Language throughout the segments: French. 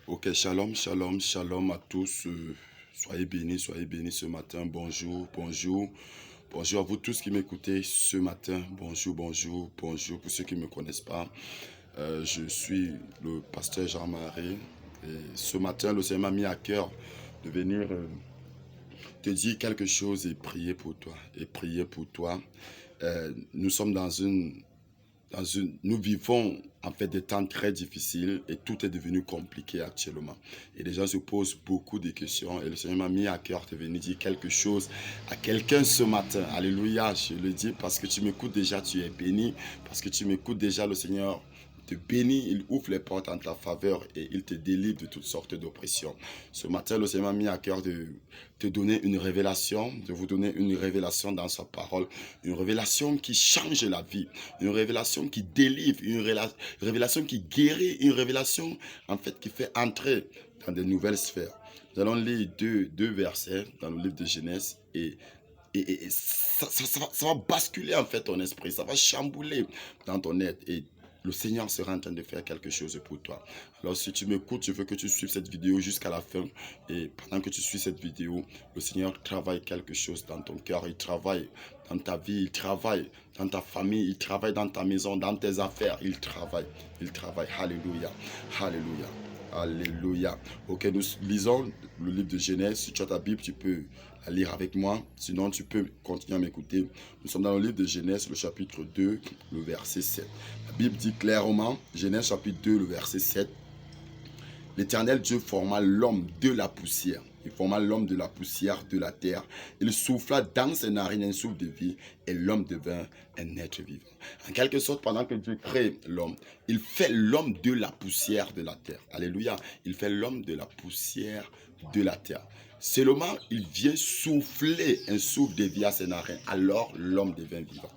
Ok, shalom, shalom, shalom à tous. Soyez bénis ce matin. Bonjour, bonjour. Bonjour à vous tous qui m'écoutez ce matin. Bonjour, bonjour, bonjour. Pour ceux qui ne me connaissent pas, je suis le pasteur Jean-Marie. Et ce matin, le Seigneur m'a mis à cœur de venir te dire quelque chose et prier pour toi. Et prier pour toi. Nous sommes nous vivons en fait des temps très difficiles et tout est devenu compliqué actuellement. Et les gens se posent beaucoup de questions et le Seigneur m'a mis à cœur de venir dire quelque chose à quelqu'un ce matin. Alléluia, je le dis parce que tu m'écoutes déjà, tu es béni. Parce que tu m'écoutes déjà, le Seigneur te bénit, il ouvre les portes en ta faveur et il te délivre de toutes sortes d'oppressions. Ce matin, le Seigneur m'a mis à cœur de te donner une révélation, de vous donner une révélation dans sa parole, une révélation qui change la vie, une révélation qui délivre, une révélation qui guérit, une révélation en fait qui fait entrer dans de nouvelles sphères. Nous allons lire deux versets dans le livre de Genèse et ça va basculer en fait ton esprit, ça va chambouler dans ton être et le Seigneur sera en train de faire quelque chose pour toi. Alors si tu m'écoutes, je veux que tu suives cette vidéo jusqu'à la fin. Et pendant que tu suis cette vidéo, le Seigneur travaille quelque chose dans ton cœur. Il travaille dans ta vie, il travaille dans ta famille, il travaille dans ta maison, dans tes affaires. Il travaille. Alléluia. Alléluia. Alléluia. Ok, nous lisons le livre de Genèse. Si tu as ta Bible, tu peux la lire avec moi. Sinon, tu peux continuer à m'écouter. Nous sommes dans le livre de Genèse, le chapitre 2, le verset 7. La Bible dit clairement, Genèse chapitre 2, le verset 7. L'Éternel Dieu forma l'homme de la poussière. Il forma l'homme de la poussière de la terre. Il souffla dans ses narines un souffle de vie et l'homme devint un être vivant. En quelque sorte, pendant que Dieu crée l'homme, il fait l'homme de la poussière de la terre. Alléluia. Il fait l'homme de la poussière de la terre. Seulement, il vient souffler un souffle de vie à ses narines. Alors, l'homme devient vivant.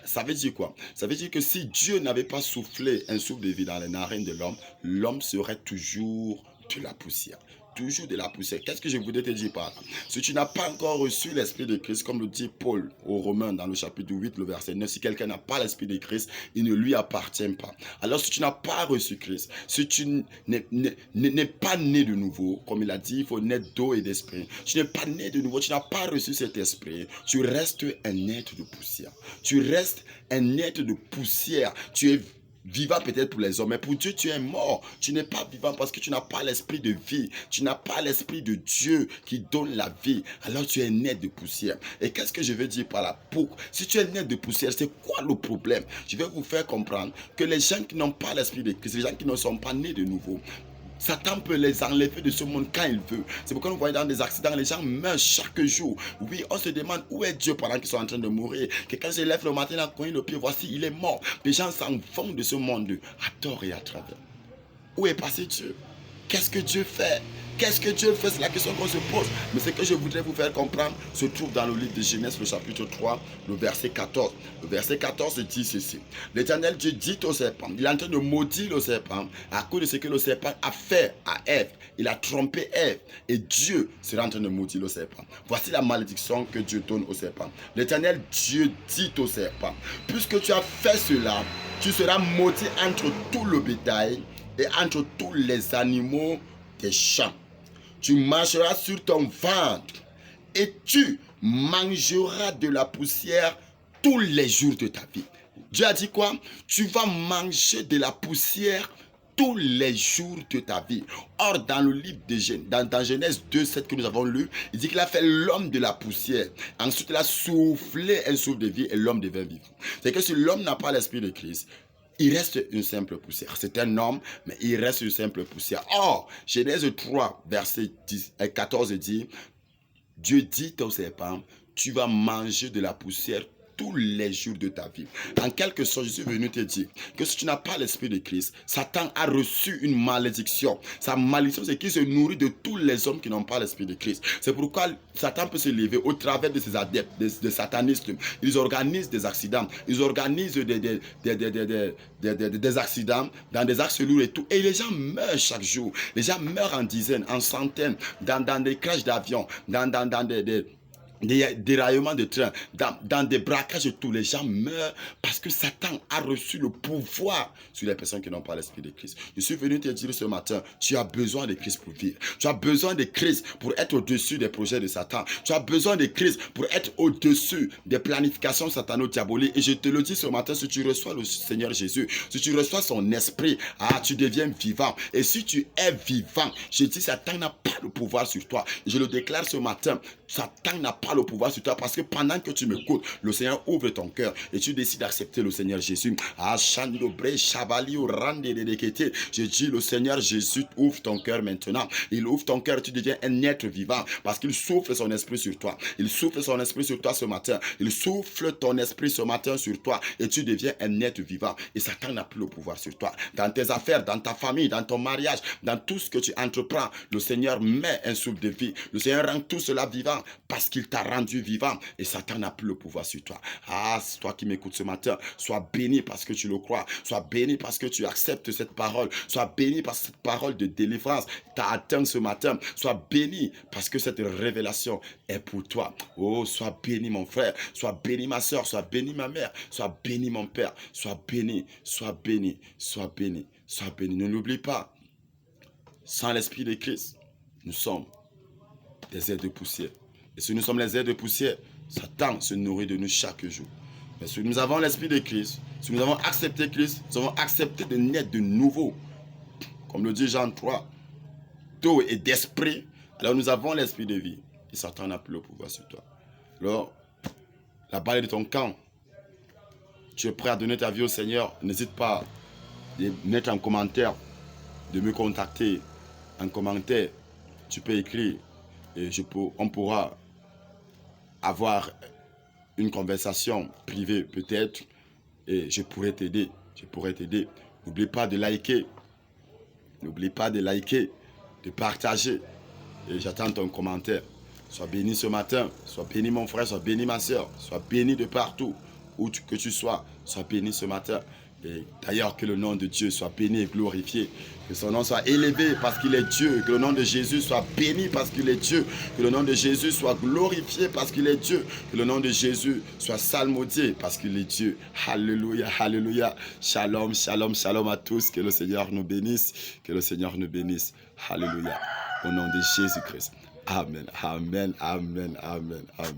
Ça veut dire quoi? Ça veut dire que si Dieu n'avait pas soufflé un souffle de vie dans les narines de l'homme, l'homme serait toujours de la poussière. Toujours de la poussière. Qu'est-ce que je voudrais te dire par là? Si tu n'as pas encore reçu l'Esprit de Christ, comme le dit Paul aux Romains dans le chapitre 8, le verset 9, si quelqu'un n'a pas l'Esprit de Christ, il ne lui appartient pas. Alors si tu n'as pas reçu Christ, si tu n'es pas né de nouveau, comme il a dit, il faut naître d'eau et d'esprit. Tu n'es pas né de nouveau, tu n'as pas reçu cet esprit, tu restes un être de poussière. Tu restes un être de poussière. Tu es vivant peut-être pour les hommes, mais pour Dieu, tu es mort. Tu n'es pas vivant parce que tu n'as pas l'esprit de vie. Tu n'as pas l'esprit de Dieu qui donne la vie. Alors tu es né de poussière. Et qu'est-ce que je veux dire par là? Si tu es né de poussière, c'est quoi le problème? Je vais vous faire comprendre que les gens qui n'ont pas l'esprit de Christ, les gens qui ne sont pas nés de nouveau, Satan peut les enlever de ce monde quand il veut. C'est pourquoi nous voyons dans des accidents, les gens meurent chaque jour. Oui, on se demande où est Dieu pendant qu'ils sont en train de mourir. Quelqu'un se lève le matin, il a cogné le pied, voici, il est mort. Les gens s'en vont de ce monde à tort et à travers. Où est passé Dieu? Qu'est-ce que Dieu fait? Qu'est-ce que Dieu fait? C'est la question qu'on se pose. Mais ce que je voudrais vous faire comprendre se trouve dans le livre de Genèse, le chapitre 3, le verset 14. Le verset 14 dit ceci. L'Éternel Dieu dit au serpent, il est en train de maudire le serpent à cause de ce que le serpent a fait à Ève. Il a trompé Ève et Dieu sera en train de maudire le serpent. Voici la malédiction que Dieu donne au serpent. L'Éternel Dieu dit au serpent, puisque tu as fait cela, tu seras maudit entre tout le bétail et entre tous les animaux des champs. Tu marcheras sur ton ventre et tu mangeras de la poussière tous les jours de ta vie. Dieu a dit quoi? Tu vas manger de la poussière tous les jours de ta vie. Or, dans le livre de Genèse 2:7 que nous avons lu, il dit qu'il a fait l'homme de la poussière. Ensuite, il a soufflé un souffle de vie et l'homme devint vivant. C'est que si l'homme n'a pas l'esprit de Christ, il reste une simple poussière. C'est un homme, mais il reste une simple poussière. Or, Genèse 3, verset 14 dit, Dieu dit au serpent, tu vas manger de la poussière tous les jours de ta vie. En quelque sorte, je suis venu te dire que si tu n'as pas l'esprit de Christ, Satan a reçu une malédiction. Sa malédiction, c'est qu'il se nourrit de tous les hommes qui n'ont pas l'esprit de Christ. C'est pourquoi Satan peut se lever au travers de ses adeptes, des satanistes. Ils organisent des accidents. Ils organisent des accidents dans des axes lourds et tout. Et les gens meurent chaque jour. Les gens meurent en dizaines, en centaines, dans des crashs d'avion, dans des déraillements de train, dans des braquages et tout, les gens meurent parce que Satan a reçu le pouvoir sur les personnes qui n'ont pas l'esprit de Christ. Je suis venu te dire ce matin, tu as besoin de Christ pour vivre. Tu as besoin de Christ pour être au-dessus des projets de Satan. Tu as besoin de Christ pour être au-dessus des planifications satano-diaboliques. Et je te le dis ce matin, si tu reçois le Seigneur Jésus, si tu reçois son esprit, tu deviens vivant. Et si tu es vivant, je dis, Satan n'a pas le pouvoir sur toi. Je le déclare ce matin, Satan n'a pas le pouvoir sur toi parce que pendant que tu m'écoutes, le Seigneur ouvre ton cœur et tu décides d'accepter le Seigneur Jésus. Je dis, le Seigneur Jésus ouvre ton cœur maintenant. Il ouvre ton cœur et tu deviens un être vivant parce qu'il souffle son esprit sur toi. Il souffle son esprit sur toi ce matin. Il souffle ton esprit ce matin sur toi et tu deviens un être vivant. Et Satan n'a plus le pouvoir sur toi. Dans tes affaires, dans ta famille, dans ton mariage, dans tout ce que tu entreprends, le Seigneur met un souffle de vie. Le Seigneur rend tout cela vivant parce qu'il t'a rendu vivant et Satan n'a plus le pouvoir sur toi. C'est toi qui m'écoutes ce matin, sois béni parce que tu le crois, sois béni parce que tu acceptes cette parole, sois béni parce que cette parole de délivrance t'a atteint ce matin, sois béni parce que cette révélation est pour toi. Oh, sois béni mon frère, sois béni ma soeur, sois béni ma mère, sois béni mon père, sois béni, sois béni, sois béni, sois béni. Ne l'oublie pas, sans l'esprit de Christ, nous sommes des airs de poussière. Et si nous sommes les airs de poussière, Satan se nourrit de nous chaque jour. Mais si nous avons l'esprit de Christ, si nous avons accepté Christ, nous avons accepté de naître de nouveau. Comme le dit Jean 3, d'eau et d'esprit, alors nous avons l'esprit de vie. Et Satan n'a plus le pouvoir sur toi. Alors, la balle est de ton camp. Tu es prêt à donner ta vie au Seigneur, n'hésite pas à mettre en commentaire, de me contacter en commentaire. Tu peux écrire et on pourra avoir une conversation privée peut-être et je pourrais t'aider. N'oublie pas de liker. N'oublie pas de liker, de partager. Et j'attends ton commentaire. Sois béni ce matin. Sois béni mon frère, sois béni ma soeur. Sois béni de partout que tu sois. Sois béni ce matin. Et d'ailleurs, que le nom de Dieu soit béni et glorifié. Que son nom soit élevé parce qu'il est Dieu. Que le nom de Jésus soit béni parce qu'il est Dieu. Que le nom de Jésus soit glorifié parce qu'il est Dieu. Que le nom de Jésus soit salmodié parce qu'il est Dieu. Alléluia, alléluia. Shalom, shalom, shalom à tous. Que le Seigneur nous bénisse. Que le Seigneur nous bénisse. Alléluia. Au nom de Jésus-Christ. Amen, amen, amen, amen, amen.